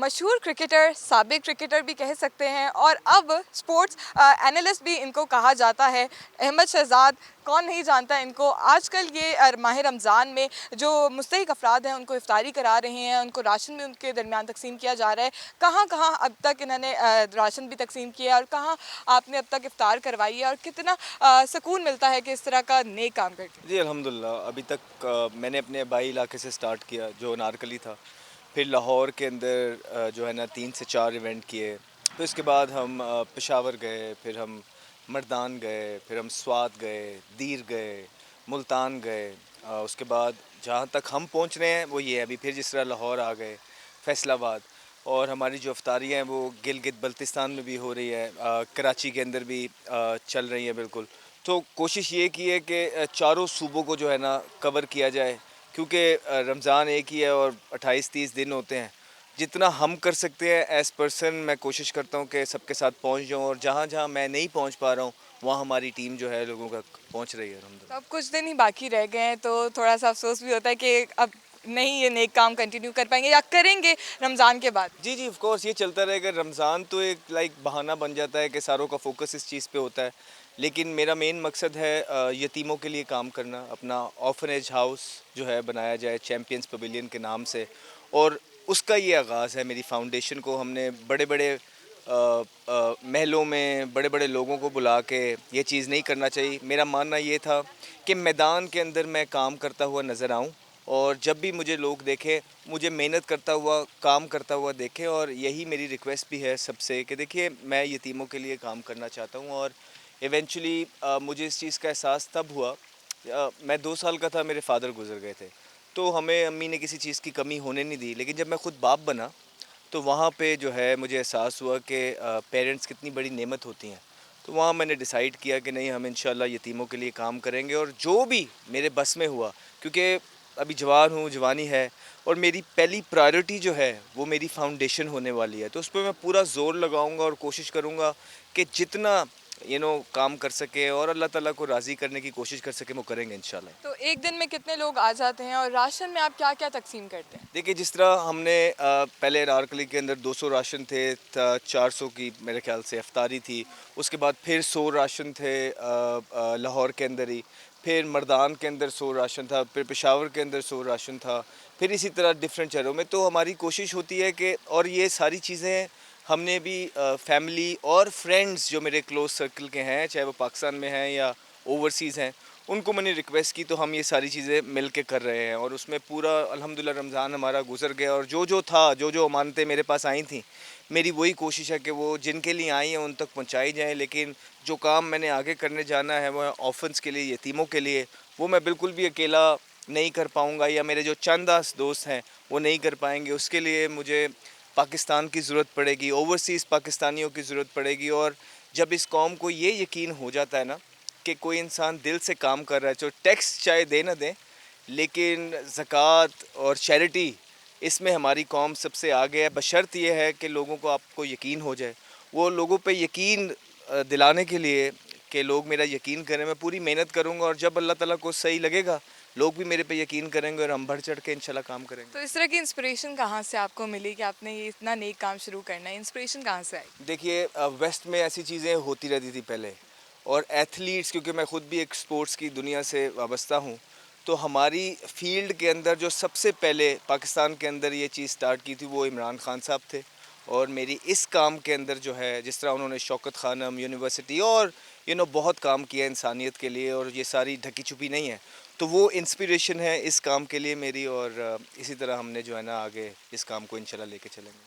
मशहूर क्रिकेटर, साबिक क्रिकेटर भी कह सकते हैं और अब स्पोर्ट्स एनालिस्ट भी इनको कहा जाता है। अहमद शहजाद, कौन नहीं जानता इनको। आजकल ये माह रमज़ान में जो मुस्तहिक अफराद हैं उनको इफ्तारी करा रहे हैं, उनको राशन भी उनके दरमियान तकसीम किया जा रहा है। कहाँ कहाँ अब तक इन्होंने राशन भी तकसीम किया और कहाँ आपने अब तक इफ्तार करवाई है और कितना सुकून मिलता है कि इस तरह का नेक काम करके। जी अल्हम्दुलिल्लाह। अभी तक मैंने अपने आबाई इलाके से स्टार्ट किया जो नारकली था। फिर लाहौर के अंदर जो है ना 3 से 4 इवेंट किए। फिर उसके बाद हम पेशावर गए, फिर हम मर्दान गए, फिर हम स्वात गए, दीर गए, मुल्तान गए। उसके बाद जहाँ तक हम पहुँच रहे हैं वो ये है, अभी फिर जिस तरह लाहौर आ गए, फैसलाबाद। और हमारी जो अफ्तारियाँ हैं वो गिलगित बल्तिस्तान में भी हो रही है, कराची के अंदर भी चल रही है बिल्कुल। तो कोशिश ये की है कि चारों सूबों को जो है ना कवर किया जाए, क्योंकि रमज़ान एक ही है और 28-30 दिन होते हैं। जितना हम कर सकते हैं एज़ पर्सन, मैं कोशिश करता हूँ कि सबके साथ पहुँच जाऊँ, और जहाँ जहाँ मैं नहीं पहुँच पा रहा हूँ वहाँ हमारी टीम जो है लोगों तक पहुँच रही है तो अल्हम्दुलिल्लाह। अब कुछ दिन ही बाकी रह गए हैं तो थोड़ा सा अफसोस भी होता है कि अब नहीं ये नेक काम कंटिन्यू कर पाएंगे या करेंगे रमज़ान के बाद। जी, जी, ऑफ़ कोर्स ये चलता रहेगा। रमज़ान तो एक बहाना बन जाता है कि सारों का फ़ोकस इस चीज़ पे होता है। लेकिन मेरा मेन मकसद है यतीमों के लिए काम करना। अपना ऑर्फ़नेज हाउस जो है बनाया जाए चैंपियंस पवेलियन के नाम से, और उसका ये आगाज़ है। मेरी फ़ाउंडेशन को हमने बड़े-बड़े महलों में बड़े-बड़े लोगों को बुला के ये चीज़ नहीं करना चाहिए। मेरा मानना ये था कि मैदान के अंदर मैं काम करता हुआ नज़र आऊँ, और जब भी मुझे लोग देखें, मुझे मेहनत करता हुआ, काम करता हुआ देखें। और यही मेरी रिक्वेस्ट भी है सबसे कि देखिए, मैं यतीमों के लिए काम करना चाहता हूँ। और इवेंचुअली मुझे इस चीज़ का एहसास तब हुआ, मैं 2 साल का था, मेरे फ़ादर गुज़र गए थे। तो हमें अम्मी ने किसी चीज़ की कमी होने नहीं दी। लेकिन जब मैं खुद बाप बना, तो वहाँ पे जो है मुझे एहसास हुआ कि पेरेंट्स कितनी बड़ी नेमत होती हैं। तो वहाँ मैंने डिसाइड किया कि नहीं, हम इंशाल्लाह यतीमों के लिए काम करेंगे, और जो भी मेरे बस में हुआ, क्योंकि अभी जवान हूँ, जवानी है, और मेरी पहली प्रायोरिटी जो है वो मेरी फाउंडेशन होने वाली है। तो उस पे मैं पूरा ज़ोर लगाऊंगा और कोशिश करूंगा कि जितना काम कर सके और अल्लाह ताला को राज़ी करने की कोशिश कर सके, वो करेंगे इंशाल्लाह। तो एक दिन में कितने लोग आ जाते हैं और राशन में आप क्या क्या तकसीम करते हैं। देखिए, जिस तरह हमने पहले नारकली के अंदर 200 राशन थे, 400 की मेरे ख्याल से अफ्तारी थी। उसके बाद फिर 100 राशन थे लाहौर के अंदर ही। फिर मर्दान के अंदर 100 राशन था, फिर पेशावर के अंदर 100 राशन था, फिर इसी तरह डिफरेंट शहरों में। तो हमारी कोशिश होती है कि, और ये सारी चीज़ें हमने भी फैमिली और फ्रेंड्स जो मेरे क्लोज सर्कल के हैं, चाहे वो पाकिस्तान में हैं या ओवरसीज़ हैं, उनको मैंने रिक्वेस्ट की, तो हम ये सारी चीज़ें मिल के कर रहे हैं। और उसमें पूरा अल्हम्दुलिल्लाह रमज़ान हमारा गुजर गया, और जो जो था, जो जो अमानतें मेरे पास आई थी, मेरी वही कोशिश है कि वो जिनके लिए आई हैं उन तक पहुंचाई जाएं। लेकिन जो काम मैंने आगे करने जाना है वो है ऑर्फन्स के लिए, यतीमों के लिए। वो मैं बिल्कुल भी अकेला नहीं कर पाऊँगा, या मेरे जो चंद दोस्त हैं वो नहीं कर पाएंगे। उसके लिए मुझे पाकिस्तान की ज़रूरत पड़ेगी, ओवरसीज़ पाकिस्तानियों की ज़रूरत पड़ेगी। और जब इस कौम को ये यकीन हो जाता है ना कि कोई इंसान दिल से काम कर रहा है, जो टैक्स चाहे दे ना दे, लेकिन ज़कात और चैरिटी, इसमें हमारी कौम सबसे आगे है। बशर्त ये है कि लोगों को आपको यकीन हो जाए। वो लोगों पे यकीन दिलाने के लिए कि लोग मेरा यकीन करें, मैं पूरी मेहनत करूँगा। और जब अल्लाह ताला को सही लगेगा, लोग भी मेरे पे यकीन करेंगे, और हम बढ़ चढ़ के इंशाल्लाह काम करेंगे। तो इस तरह की इंस्पिरेशन कहाँ से आपको मिली कि आपने ये इतना नेक काम शुरू करना है, इंस्पिरेशन कहाँ से आई। देखिए, वेस्ट में ऐसी चीज़ें होती रहती थी पहले, और एथलीट्स, क्योंकि मैं खुद भी एक स्पोर्ट्स की दुनिया से वाबस्ता हूँ, तो हमारी फील्ड के अंदर जो सबसे पहले पाकिस्तान के अंदर ये चीज़ स्टार्ट की थी वो इमरान खान साहब थे। और मेरी इस काम के अंदर जो है, जिस तरह उन्होंने शौकत खानम यूनिवर्सिटी और बहुत काम किया इंसानियत के लिए, और ये सारी ढकी छुपी नहीं है, तो वो इंस्पिरेशन है इस काम के लिए मेरी। और इसी तरह हमने जो है ना आगे इस काम को इंशाल्लाह लेके चलेंगे।